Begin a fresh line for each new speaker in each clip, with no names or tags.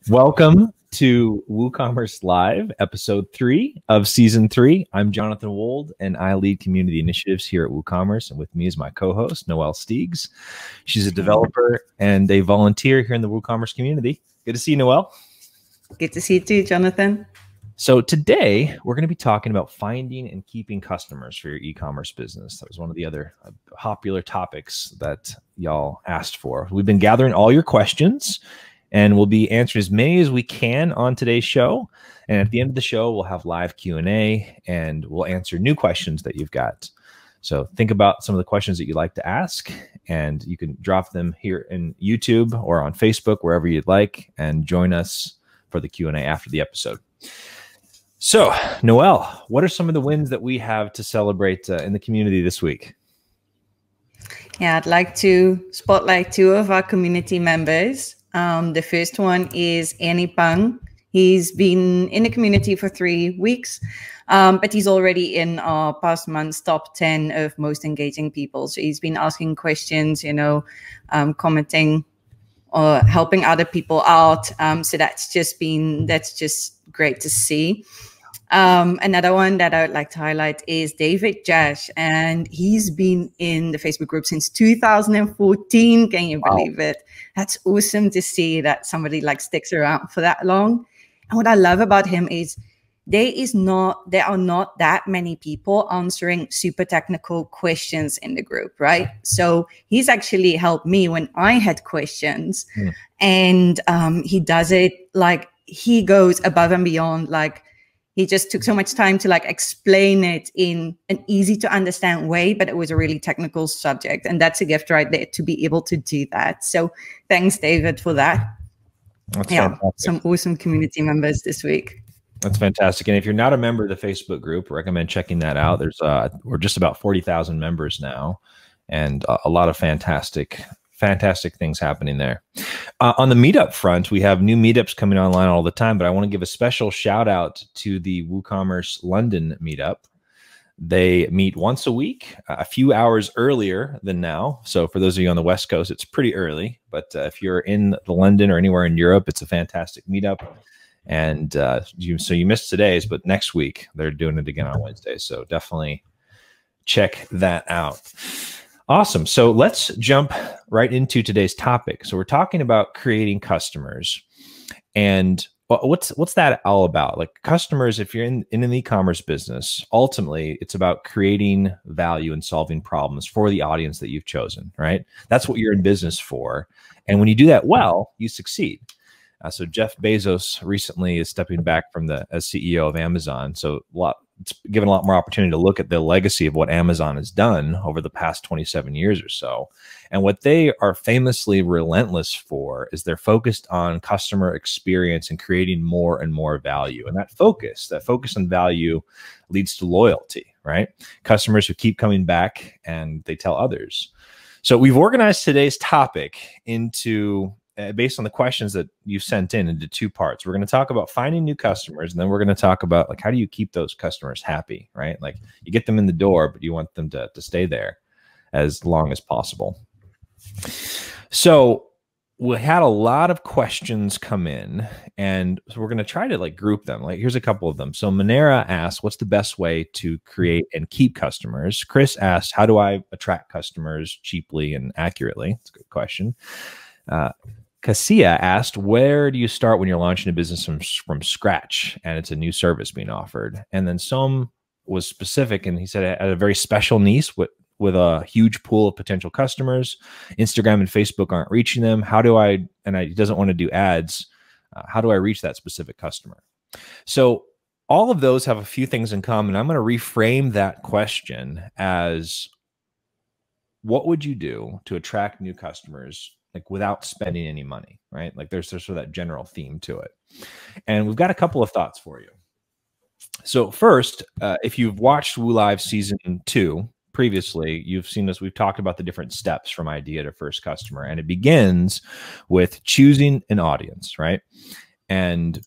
Welcome to WooCommerce Live, episode 3 of season 3. I'm Jonathan Wold, and I lead community initiatives here at WooCommerce. And with me is my co-host, Nöelle Steegs. She's a developer and a volunteer here in the WooCommerce community. Good to see you, Nöelle.
Good to see you too, Jonathan.
So today, we're going to be talking about finding and keeping customers for your e-commerce business. That was one of the other popular topics that y'all asked for. We've been gathering all your questions, and we'll be answering as many as we can on today's show. And at the end of the show, we'll have live Q&A, and we'll answer new questions that you've got. So think about some of the questions that you'd like to ask, and you can drop them here in YouTube or on Facebook, wherever you'd like, and join us for the Q&A after the episode. So, Nöelle, what are some of the wins that we have to celebrate in the community this week?
Yeah, I'd like to spotlight 2 of our community members. The first one is Annie Pang. He's been in the community for 3 weeks, but he's already in our past month's top 10 of most engaging people. So he's been asking questions, commenting or helping other people out. So that's just great to see. Another one that I would like to highlight is David Jash, and he's been in the Facebook group since 2014. Can you believe it? That's awesome to see that somebody sticks around for that long. And what I love about him is there are not that many people answering super technical questions in the group, right? So he's actually helped me when I had questions, and he does it he goes above and beyond. He just took so much time to explain it in an easy to understand way, but it was a really technical subject. And that's a gift right there to be able to do that. So thanks, David, for that.
That's fantastic.
Some awesome community members this week.
That's fantastic. And if you're not a member of the Facebook group, I recommend checking that out. There's we're just about 40,000 members now, and a lot of fantastic things happening there. On the Meetup front, we have new meetups coming online all the time, but I want to give a special shout out to the WooCommerce London meetup. They meet once a week, a few hours earlier than now. So for those of you on the West Coast, it's pretty early, but if you're in the London or anywhere in Europe, it's a fantastic meetup. And so you missed today's, but next week they're doing it again on Wednesday. So definitely check that out. Awesome. So let's jump right into today's topic. So we're talking about creating customers, and what's that all about? Customers, if you're in an e-commerce business, ultimately it's about creating value and solving problems for the audience that you've chosen, right? That's what you're in business for. And when you do that well, you succeed. So Jeff Bezos recently is stepping back from as CEO of Amazon. So it's given a lot more opportunity to look at the legacy of what Amazon has done over the past 27 years or so. And what they are famously relentless for is they're focused on customer experience and creating more and more value. And that focus on value leads to loyalty, right? Customers who keep coming back and they tell others. So we've organized today's topic into based on the questions that you sent into 2 parts. We're going to talk about finding new customers, and then we're going to talk about how do you keep those customers happy, right? You get them in the door, but you want them to stay there as long as possible. So we had a lot of questions come in, and so we're going to try to group them. Here's a couple of them. So Manera asked, what's the best way to create and keep customers? Chris asked, how do I attract customers cheaply and accurately? That's a good question. Cassia asked, where do you start when you're launching a business from scratch and it's a new service being offered? And then some was specific, and he said it had a very special niche with a huge pool of potential customers. Instagram and Facebook aren't reaching them. He doesn't want to do ads. How do I reach that specific customer? So all of those have a few things in common. I'm going to reframe that question as, what would you do to attract new customers without spending any money, right? There's sort of that general theme to it. And we've got a couple of thoughts for you. So first, if you've watched Woo Live season 2 previously, you've seen us, we've talked about the different steps from idea to first customer. And it begins with choosing an audience, right? And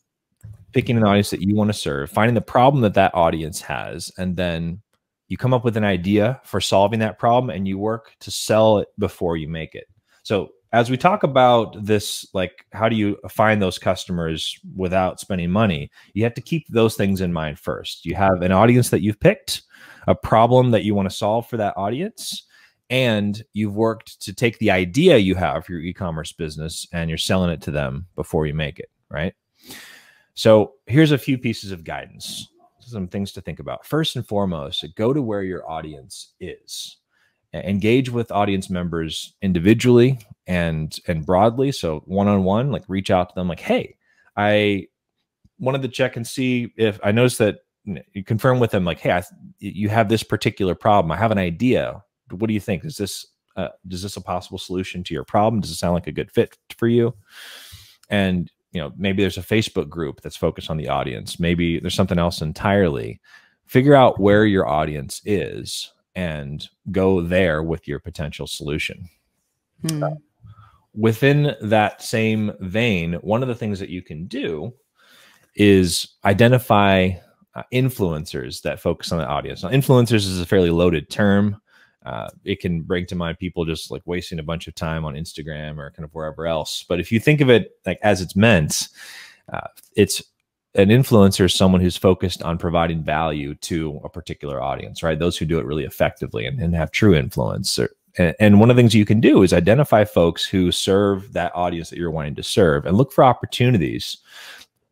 picking an audience that you want to serve, finding the problem that audience has, and then you come up with an idea for solving that problem, and you work to sell it before you make it. So as we talk about this, like, how do you find those customers without spending money? You have to keep those things in mind first. You have an audience that you've picked, a problem that you want to solve for that audience, and you've worked to take the idea you have for your e-commerce business and you're selling it to them before you make it, right? So here's a few pieces of guidance, some things to think about. First and foremost, go to where your audience is. Engage with audience members individually and broadly. So one-on-one, like reach out to them like, hey, I wanted to check and see if I noticed that you confirm with them like, hey, you have this particular problem. I have an idea. What do you think? Is this a possible solution to your problem? Does it sound like a good fit for you? And maybe there's a Facebook group that's focused on the audience. Maybe there's something else entirely. Figure out where your audience is and go there with your potential solution. Within that same vein, one of the things that you can do is identify influencers that focus on the audience. Now, influencers is a fairly loaded term. It can bring to mind people just like wasting a bunch of time on Instagram or kind of wherever else. But if you think of it like as it's meant, it's an influencer is someone who's focused on providing value to a particular audience, right? Those who do it really effectively and have true influence. And one of the things you can do is identify folks who serve that audience that you're wanting to serve and look for opportunities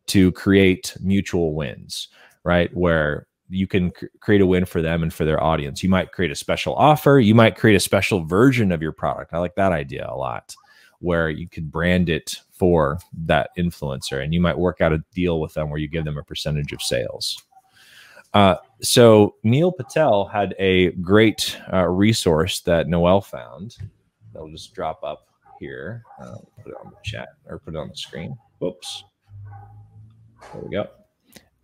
to create mutual wins, right? Where you can create a win for them and for their audience. You might create a special offer. You might create a special version of your product. I like that idea a lot, where you could brand it for that influencer, and you might work out a deal with them where you give them a percentage of sales. So Neil Patel had a great resource that Nöelle found. That'll just drop up here. Put it on the chat or put it on the screen. Whoops. There we go.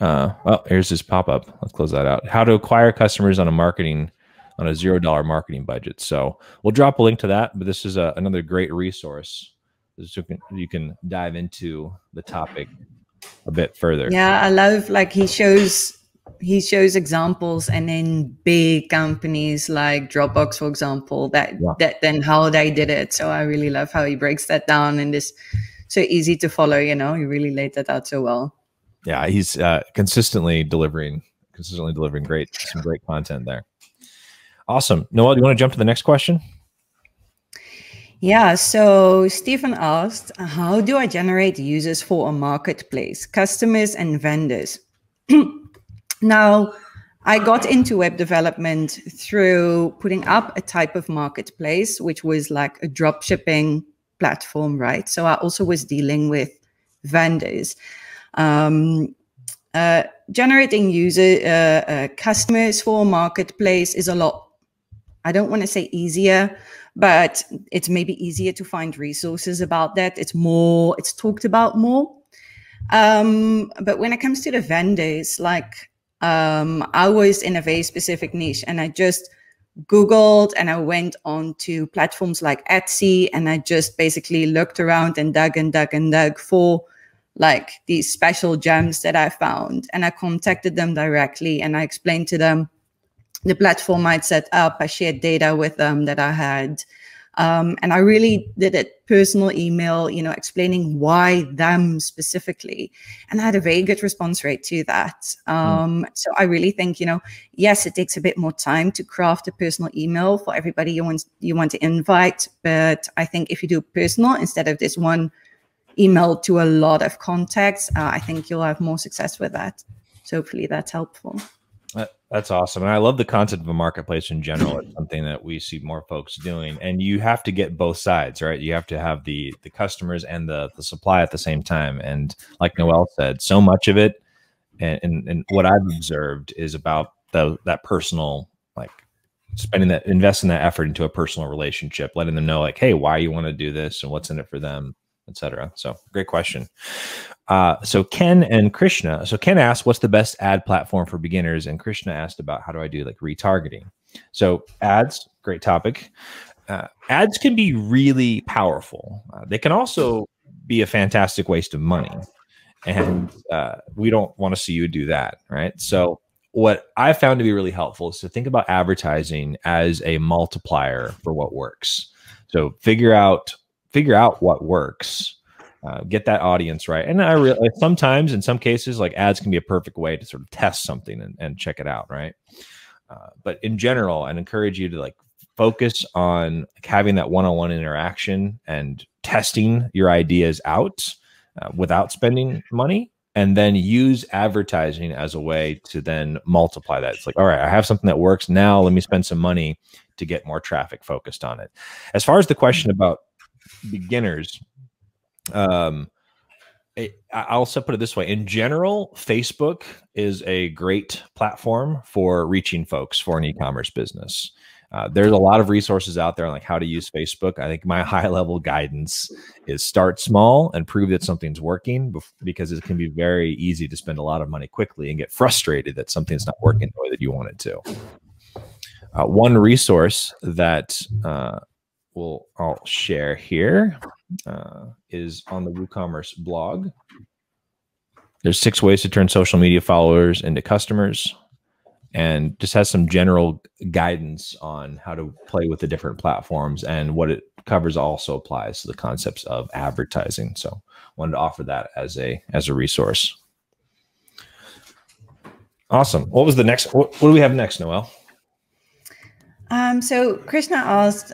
Well, here's this pop-up. Let's close that out. How to acquire customers on a $0 marketing budget. So we'll drop a link to that, but this is another great resource. You can dive into the topic a bit further.
Yeah, I love like he shows examples, and then big companies like Dropbox, for example, that then how they did it. So I really love how he breaks that down and is so easy to follow. He really laid that out so well.
Yeah, he's consistently delivering some great content there. Awesome. Nöelle, do you want to jump to the next question?
Yeah, so Stephen asked, how do I generate users for a marketplace, customers and vendors? Now, I got into web development through putting up a type of marketplace, which was like a drop shipping platform, right? So I also was dealing with vendors. Generating customers for a marketplace is a lot, I don't want to say easier, but it's maybe easier to find resources about that. It's talked about more. But when it comes to the vendors, like I was in a very specific niche, and I just Googled and I went on to platforms like Etsy, and I just basically looked around and dug for like these special gems that I found. And I contacted them directly, and I explained to them the platform I'd set up. I shared data with them that I had. And I really did a personal email, explaining why them specifically. And I had a very good response rate to that. So I really think, yes, it takes a bit more time to craft a personal email for everybody you want to invite. But I think if you do personal instead of this one email to a lot of contacts, I think you'll have more success with that. So hopefully that's helpful.
That's awesome. And I love the concept of a marketplace in general. It's something that we see more folks doing, and you have to get both sides, right? You have to have the customers and the supply at the same time. And like Nöelle said, so much of it and what I've observed is about that personal, like investing that effort into a personal relationship, letting them know like, hey, why you want to do this and what's in it for them, etc. So great question. So Ken and Krishna. So Ken asked, what's the best ad platform for beginners? And Krishna asked about how do I do like retargeting? So ads, great topic. Ads can be really powerful. They can also be a fantastic waste of money. And we don't want to see you do that, right? So what I found to be really helpful is to think about advertising as a multiplier for what works. So figure out figure out what works, get that audience right. And I realize sometimes, in some cases, like ads can be a perfect way to sort of test something and check it out, right? But in general, I'd encourage you to like focus on like having that one-on-one interaction and testing your ideas out without spending money, and then use advertising as a way to then multiply that. It's like, all right, I have something that works. Now let me spend some money to get more traffic focused on it. As far as the question about beginners, I'll also put it this way. In general, Facebook is a great platform for reaching folks for an e-commerce business. There's a lot of resources out there on like how to use Facebook. I think my high level guidance is start small and prove that something's working, because it can be very easy to spend a lot of money quickly and get frustrated that something's not working the way that you want it to. One resource that I'll share here is on the WooCommerce blog. There's 6 ways to turn social media followers into customers, and just has some general guidance on how to play with the different platforms, and what it covers also applies to the concepts of advertising. So wanted to offer that as a resource. Awesome. What was the next? What do we have next, Noelle?
So Krishna asked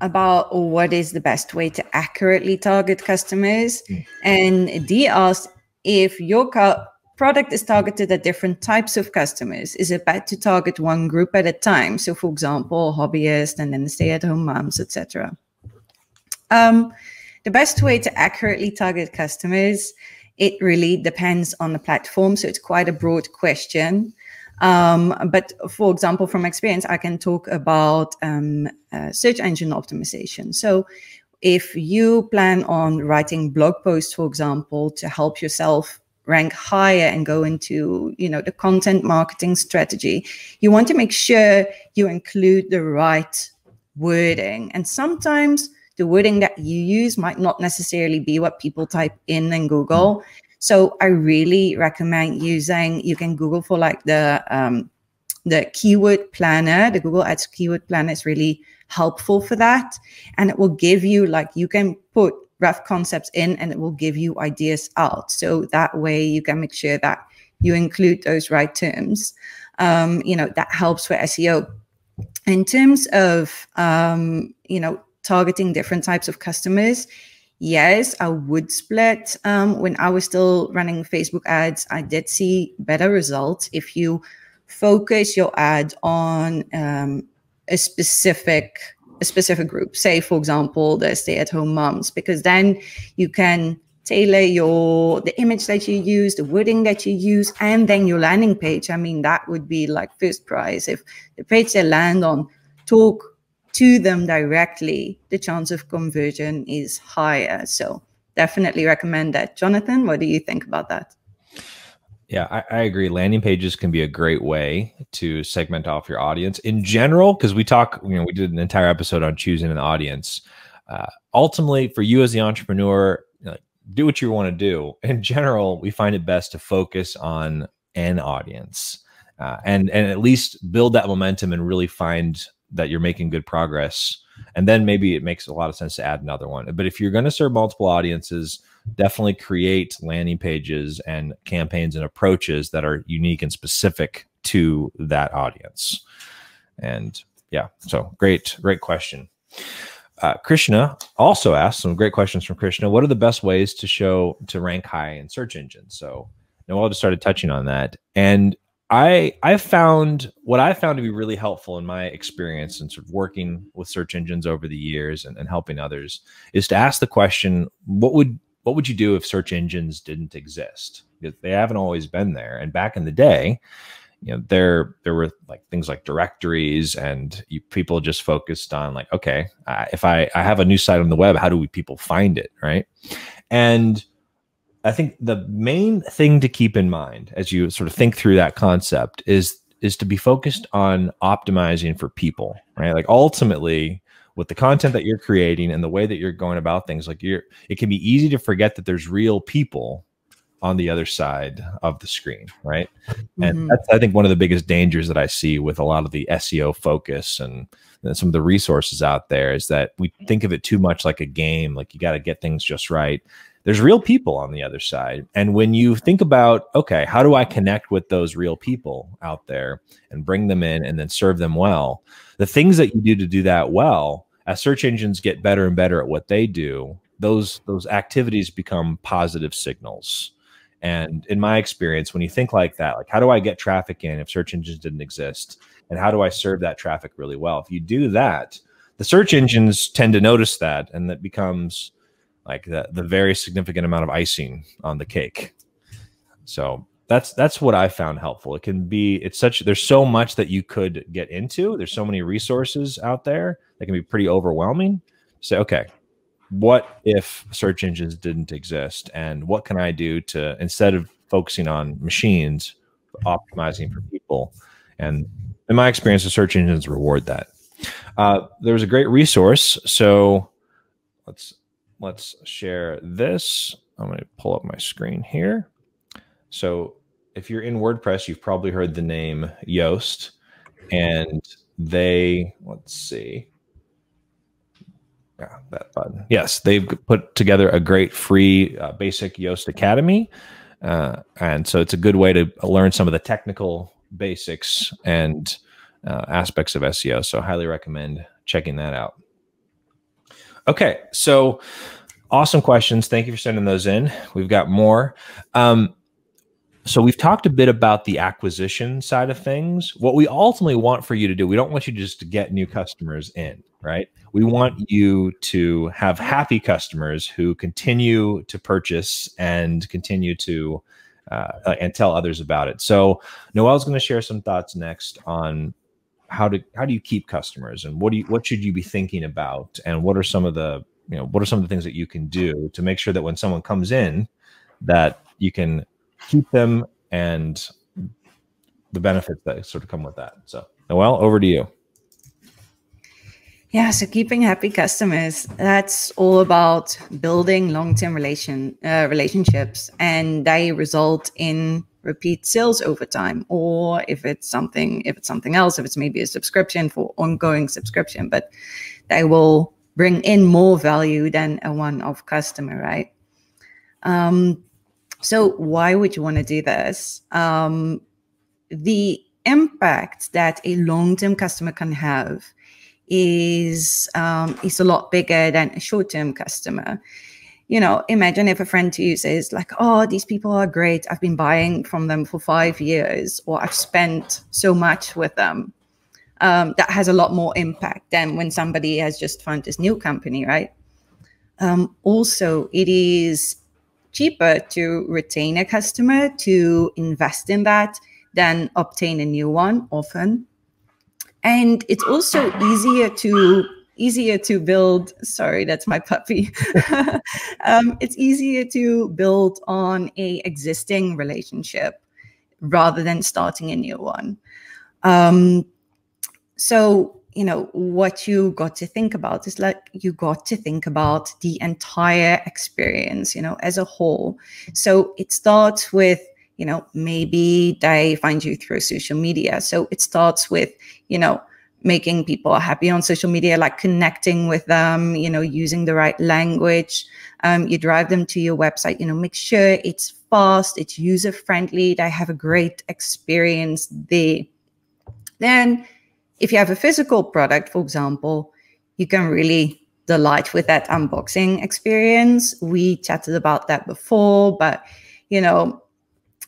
about what is the best way to accurately target customers. And Dee asked, if your product is targeted at different types of customers, is it better to target one group at a time? So for example, hobbyists and then stay-at-home moms, etc. The best way to accurately target customers, it really depends on the platform. So it's quite a broad question. But for example, from experience, I can talk about search engine optimization. So if you plan on writing blog posts, for example, to help yourself rank higher and go into, the content marketing strategy, you want to make sure you include the right wording. And sometimes the wording that you use might not necessarily be what people type in Google. So I really recommend you can Google for like the keyword planner. The Google Ads keyword planner is really helpful for that. And it will give you, like, you can put rough concepts in and it will give you ideas out. So that way you can make sure that you include those right terms. That helps for SEO. In terms of, targeting different types of customers, yes, I would split. When I was still running Facebook ads, I did see better results if you focus your ad on a specific group. Say, for example, the stay-at-home moms, because then you can tailor the image that you use, the wording that you use, and then your landing page. I mean, that would be like first prize. If the page they land on talk to them directly, the chance of conversion is higher. So definitely recommend that. Jonathan, what do you think about that?
Yeah, I agree. Landing pages can be a great way to segment off your audience in general, because we did an entire episode on choosing an audience. Ultimately, for you as the entrepreneur, do what you want to do. In general, we find it best to focus on an audience and at least build that momentum and really find that you're making good progress. And then maybe it makes a lot of sense to add another one. But if you're going to serve multiple audiences, definitely create landing pages and campaigns and approaches that are unique and specific to that audience. And yeah, so great question. Krishna also asked some great questions from Krishna. What are the best ways to rank high in search engines? So Noelle just started touching on that. And I found to be really helpful in my experience and sort of working with search engines over the years and helping others is to ask the question, what would you do if search engines didn't exist? Because they haven't always been there. And back in the day, there were like things like directories, and people just focused on like, okay, if I have a new site on the web, how do people find it, right? And I think the main thing to keep in mind as you sort of think through that concept is to be focused on optimizing for people, right? Like ultimately, with the content that you're creating and the way that you're going about things, like it can be easy to forget that there's real people on the other side of the screen, right? And that's, I think, one of the biggest dangers that I see with a lot of the SEO focus and some of the resources out there is that we think of it too much like a game, like you got to get things just right. There's real people on the other side. And when you think about, okay, how do I connect with those real people out there and bring them in and then serve them well? The things that you do to do that well, as search engines get better and better at what they do, those activities become positive signals. And in my experience, when you think like that, like how do I get traffic in if search engines didn't exist? And how do I serve that traffic really well? If you do that, the search engines tend to notice that, and that becomes like the very significant amount of icing on the cake. So that's what I found helpful. It can be, there's so much that you could get into. There's so many resources out there that can be pretty overwhelming. Say, okay, what if search engines didn't exist? And what can I do to, instead of focusing on machines, optimizing for people? And in my experience, the search engines reward that. There was a great resource. So let's share this. I'm going to pull up my screen here. So if you're in WordPress, you've probably heard the name Yoast, and let's see. Yeah, that button. Yes, they've put together a great free basic Yoast Academy. And so it's a good way to learn some of the technical basics and aspects of SEO. So I highly recommend checking that out. Okay, so awesome questions. Thank you for sending those in. We've got more. So we've talked a bit about the acquisition side of things. What we ultimately want for you to do, we don't want you just to get new customers in, right? We want you to have happy customers who continue to purchase and continue to and tell others about it. So Noelle's going to share some thoughts next on how do you keep customers, and what should you be thinking about, and what are some of the things that you can do to make sure that when someone comes in, that you can keep them and the benefits that sort of come with that. So Noelle, over to you.
Yeah, so keeping happy customers, that's all about building long-term relationships, and they result in repeat sales over time. Or if it's something else, if it's maybe a subscription for ongoing subscription, but they will bring in more value than a one-off customer, right? So why would you want to do this? The impact that a long-term customer can have is a lot bigger than a short-term customer. You know, imagine if a friend to you says like, oh, these people are great. I've been buying from them for 5 years, or I've spent so much with them. That has a lot more impact than when somebody has just found this new company, right? Also, it is cheaper to retain a customer, to invest in that, than obtain a new one often. And it's also easier to build. Sorry, that's my puppy. It's easier to build on a existing relationship rather than starting a new one. So, you know, what you got to think about is like, you got to think about the entire experience, you know, as a whole. So it starts with, you know, maybe they find you through social media. So it starts with, you know, making people happy on social media, like connecting with them, you know, using the right language. You drive them to your website, you know, make sure it's fast, it's user-friendly, they have a great experience there. Then if you have a physical product, for example, you can really delight with that unboxing experience. We chatted about that before, but, you know,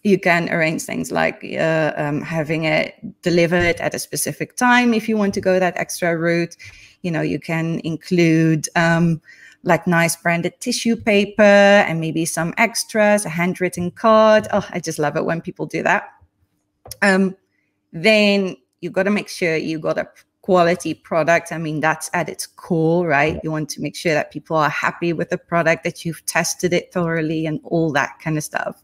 you can arrange things like having it delivered at a specific time if you want to go that extra route. You know, you can include like nice branded tissue paper and maybe some extras, a handwritten card. Oh, I just love it when people do that. Then you got to make sure you got a quality product. I mean, that's at its core, right? You want to make sure that people are happy with the product, that you've tested it thoroughly and all that kind of stuff.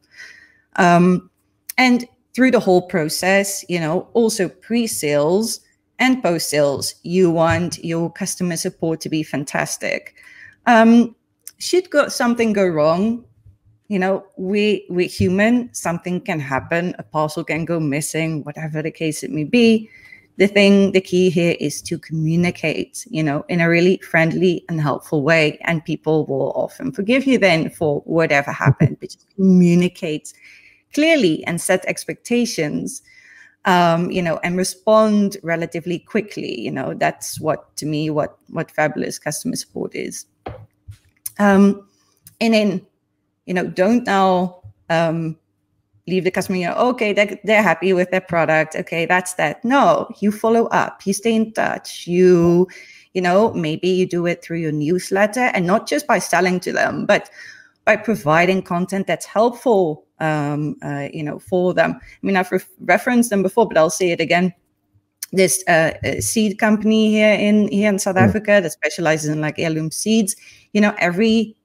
And through the whole process, you know, also pre-sales and post-sales, you want your customer support to be fantastic. Should something go wrong, we're human. Something can happen. A parcel can go missing, whatever the case it may be. The key here is to communicate, in a really friendly and helpful way. And people will often forgive you then for whatever happened, but just communicate clearly and set expectations, and respond relatively quickly. That's what fabulous customer support is. And then, don't now leave the customer, okay, they're happy with their product. Okay, that's that. No, you follow up, you stay in touch, maybe you do it through your newsletter, and not just by selling to them, but by providing content that's helpful, for them. I mean, I've referenced them before, but I'll say it again. This seed company here in South Africa that specializes in like heirloom seeds, every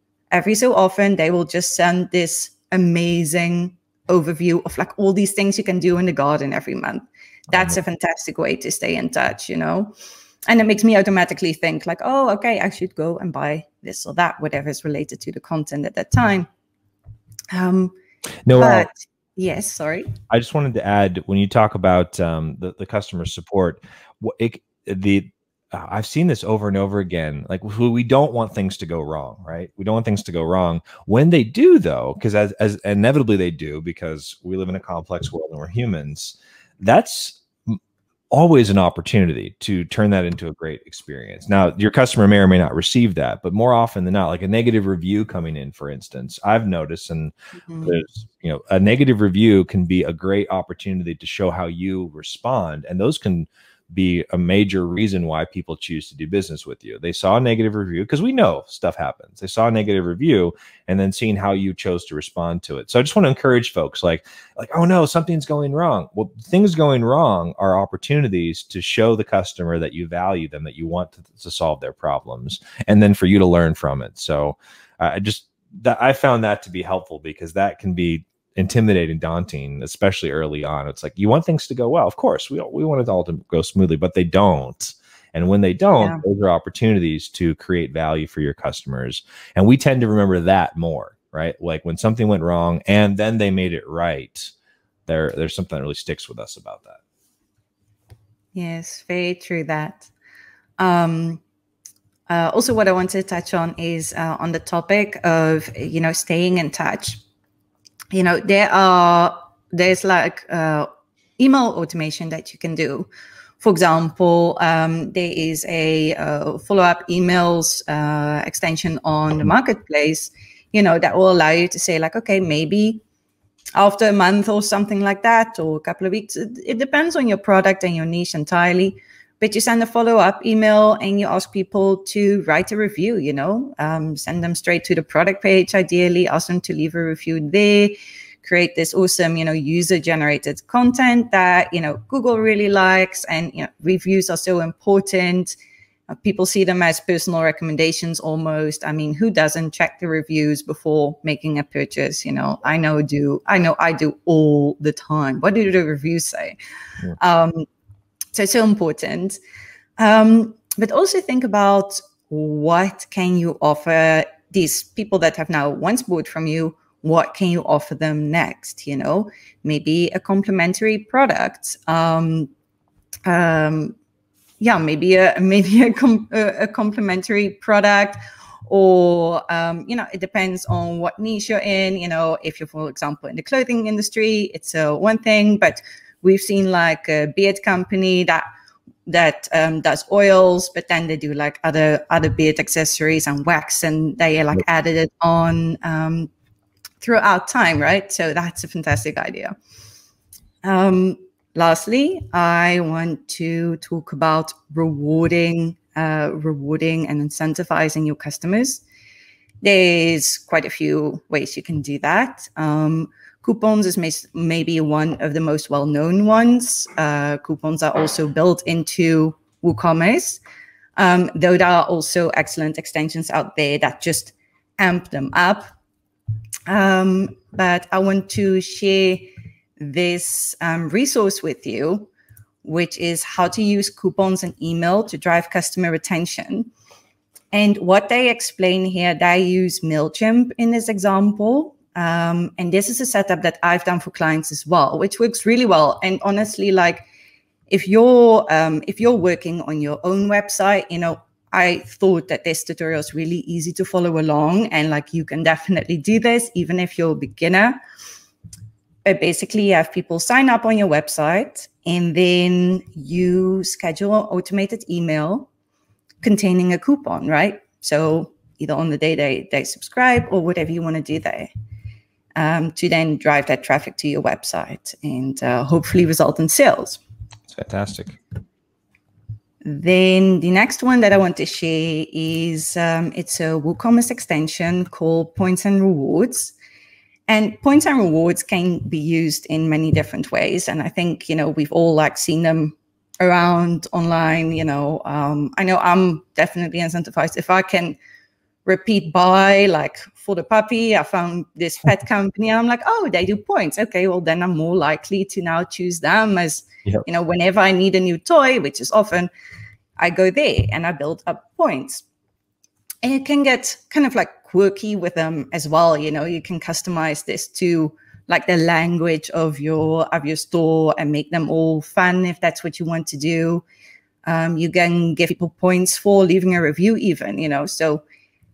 so often they will just send this amazing overview of like all these things you can do in the garden every month. That's a fantastic way to stay in touch, and it makes me automatically think like, oh, okay, I should go and buy this or that, whatever is related to the content at that time. But yes, sorry.
I just wanted to add, when you talk about the customer support, I've seen this over and over again. Like, we don't want things to go wrong, right? We don't want things to go wrong. When they do, though, because as inevitably they do, because we live in a complex world and we're humans, that's always an opportunity to turn that into a great experience. Now, your customer may or may not receive that, but more often than not, like a negative review coming in, for instance, I've noticed, and there's, a negative review can be a great opportunity to show how you respond. And those can be a major reason why people choose to do business with you. They saw a negative review, because we know stuff happens. They saw a negative review and then seeing how you chose to respond to it. So I just want to encourage folks like, oh no, something's going wrong. Well, things going wrong are opportunities to show the customer that you value them, that you want to solve their problems, and then for you to learn from it. So I found that to be helpful, because that can be intimidating, daunting, especially early on. It's like, you want things to go well. Of course, we want it all to go smoothly, but they don't. And when they don't, those are opportunities to create value for your customers. And we tend to remember that more, right? Like when something went wrong and then they made it right, there's something that really sticks with us about that.
Yes, very true that. Also, what I want to touch on is on the topic of, staying in touch. There's like email automation that you can do. For example, there is a follow-up emails extension on the marketplace, that will allow you to say like, okay, maybe after a month or something like that, or a couple of weeks, it depends on your product and your niche entirely. But you send a follow-up email and you ask people to write a review, send them straight to the product page, ideally, ask them to leave a review there, create this awesome, user-generated content that, Google really likes. And, reviews are so important. People see them as personal recommendations almost. I mean, who doesn't check the reviews before making a purchase? I know I do all the time. What do the reviews say? Yeah. So it's so important. But also think about, what can you offer these people that have now once bought from you? What can you offer them next? Maybe a complementary product. Maybe a complementary product, or it depends on what niche you're in. If you're, for example, in the clothing industry, it's one thing, but we've seen like a beard company that does oils, but then they do like other beard accessories and wax, and they like added it on throughout time, right? So that's a fantastic idea. Lastly, I want to talk about rewarding and incentivizing your customers. There's quite a few ways you can do that. Coupons is maybe one of the most well-known ones. Coupons are also built into WooCommerce, though there are also excellent extensions out there that just amp them up. But I want to share this resource with you, which is how to use coupons and email to drive customer retention. And what they explain here, they use MailChimp in this example. And this is a setup that I've done for clients as well, which works really well. And honestly, like if you're working on your own website, you know, I thought that this tutorial is really easy to follow along, and like you can definitely do this even if you're a beginner. But basically, you have people sign up on your website, and then you schedule an automated email containing a coupon, right? So either on the day they subscribe or whatever you want to do there, to then drive that traffic to your website and hopefully result in sales.
It's fantastic.
Then the next one that I want to share is it's a WooCommerce extension called Points and Rewards. And points and rewards can be used in many different ways. And I think, you know, we've all like seen them around online. You know, I know I'm definitely incentivized. If I can repeat buy, like for the puppy, I found this pet company and I'm like, oh, they do points. Okay, well, then I'm more likely to now choose them as, you know, whenever I need a new toy, which is often, I go there and I build up points. And it can get kind of like quirky with them as well. You know, you can customize this to like the language of your store and make them all fun if that's what you want to do. You can give people points for leaving a review even, you know. So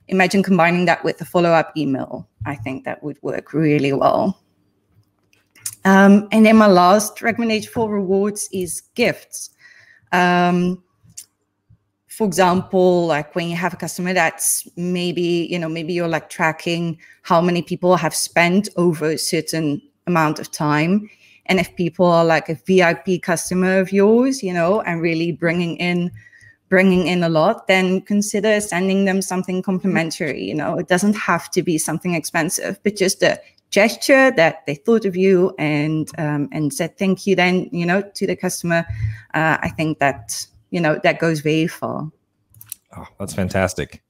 imagine combining that with a follow-up email. I think that would work really well. And then my last recommendation for rewards is gifts. For example, like when you have a customer that's maybe, you know, maybe you're like tracking how many people have spent over a certain amount of time. And if people are like a VIP customer of yours, you know, and really bringing in a lot, then consider sending them something complimentary. You know, it doesn't have to be something expensive, but just a gesture that they thought of you and said thank you then, you know, to the customer. I think that, you know, that goes very far.
Oh, that's fantastic.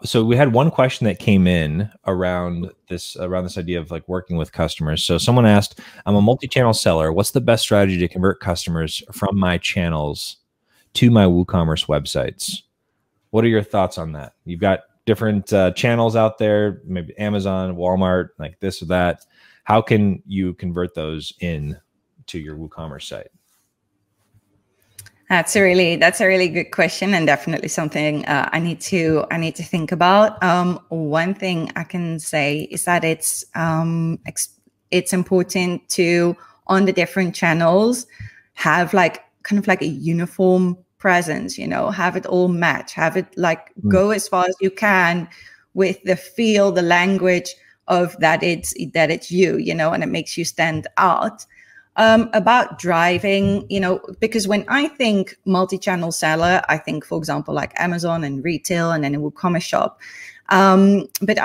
So we had one question that came in around this idea of like working with customers. So someone asked, I'm a multi-channel seller. What's the best strategy to convert customers from my channels to my WooCommerce websites? What are your thoughts on that? You've got different channels out there, maybe Amazon, Walmart, like this or that. How can you convert those in to your WooCommerce site?
That's a really good question, and definitely something I need to think about. One thing I can say is that it's important to, on the different channels, have like kind of like a uniform presence. You know, have it all match, have it like go as far as you can with the feel, the language of that it's you. You know, and it makes you stand out. About driving, you know, because when I think multi-channel seller, I think, for example, like Amazon and retail and then a WooCommerce shop. But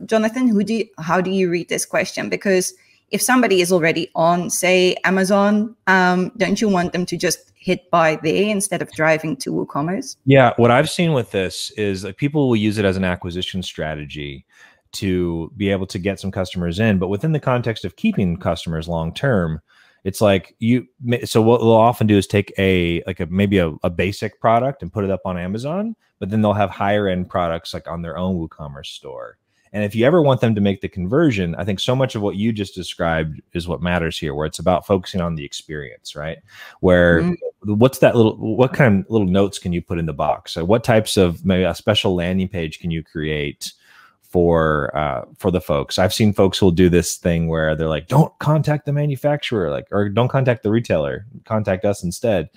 Jonathan, how do you read this question? Because if somebody is already on, say, Amazon, don't you want them to just hit buy there instead of driving to WooCommerce?
Yeah, what I've seen with this is like people will use it as an acquisition strategy to be able to get some customers in, but within the context of keeping customers long term, it's like so what they'll often do is take maybe a basic product and put it up on Amazon, but then they'll have higher end products like on their own WooCommerce store. And if you ever want them to make the conversion, I think so much of what you just described is what matters here, where it's about focusing on the experience, right? Where what kind of little notes can you put in the box? So what types of, maybe a special landing page can you create for the folks? I've seen folks who'll do this thing where they're like, don't contact the manufacturer, like, or don't contact the retailer, contact us instead.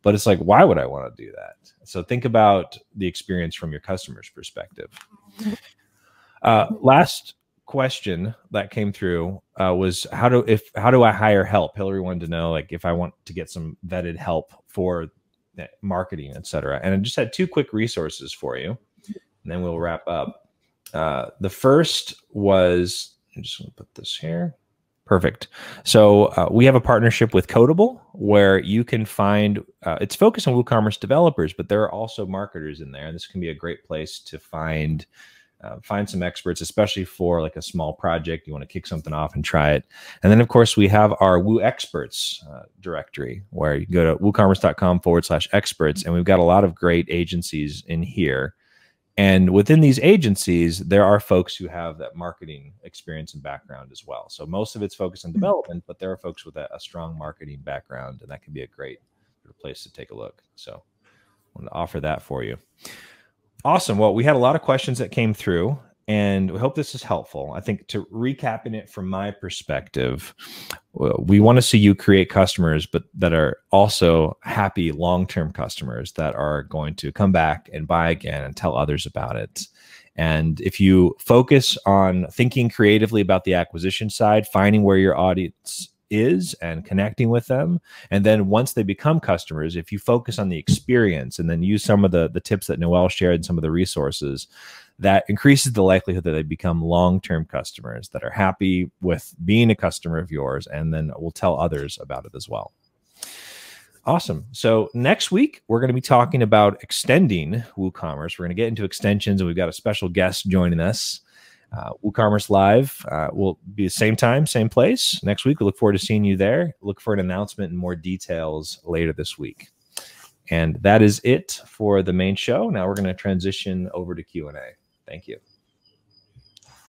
But it's like, why would I want to do that? So think about the experience from your customer's perspective. Last question that came through was how do I hire help? Hillary wanted to know, like, if I want to get some vetted help for marketing, etc. And I just had two quick resources for you, and then we'll wrap up. The first was, I'm just going to put this here. Perfect. So we have a partnership with Codable where you can find, it's focused on WooCommerce developers, but there are also marketers in there. And this can be a great place to find some experts, especially for like a small project. You want to kick something off and try it. And then of course we have our Woo Experts directory where you go to woocommerce.com/experts. And we've got a lot of great agencies in here. And within these agencies, there are folks who have that marketing experience and background as well. So most of it's focused on development, but there are folks with a strong marketing background, and that can be a great place to take a look. So I want to offer that for you. Awesome. Well, we had a lot of questions that came through, and we hope this is helpful. I think, to recapping it from my perspective, we want to see you create customers, but that are also happy long-term customers that are going to come back and buy again and tell others about it. And if you focus on thinking creatively about the acquisition side, finding where your audience is and connecting with them, and then once they become customers, if you focus on the experience and then use some of the tips that Nöelle shared and some of the resources, that increases the likelihood that they become long-term customers that are happy with being a customer of yours, and then will tell others about it as well. Awesome. So next week, we're going to be talking about extending WooCommerce. We're going to get into extensions, and we've got a special guest joining us. WooCommerce Live will be the same time, same place next week. We look forward to seeing you there. Look for an announcement and more details later this week. And that is it for the main show. Now we're going to transition over to Q&A. Thank you.